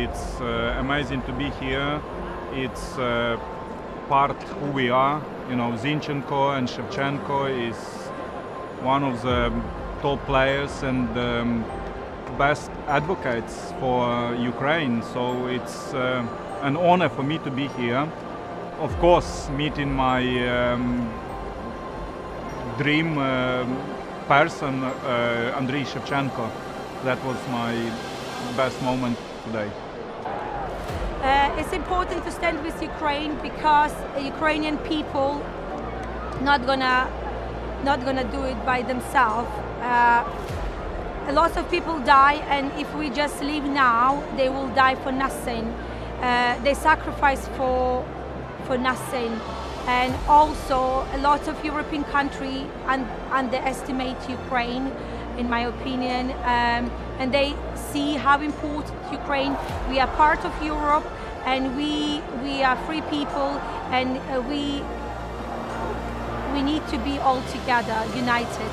It's amazing to be here. It's part who we are. You know, Zinchenko and Shevchenko is one of the top players and best advocates for Ukraine. So it's an honor for me to be here. Of course, meeting my dream person, Andriy Shevchenko. That was my best moment today. It's important to stand with Ukraine because Ukrainian people not gonna do it by themselves. A lot of people die, and if we just leave now, they will die for nothing. They sacrifice for nothing. And also, a lot of European countries underestimate Ukraine, in my opinion, and they see how important Ukraine. We are part of Europe, and we are free people, and we need to be all together, united.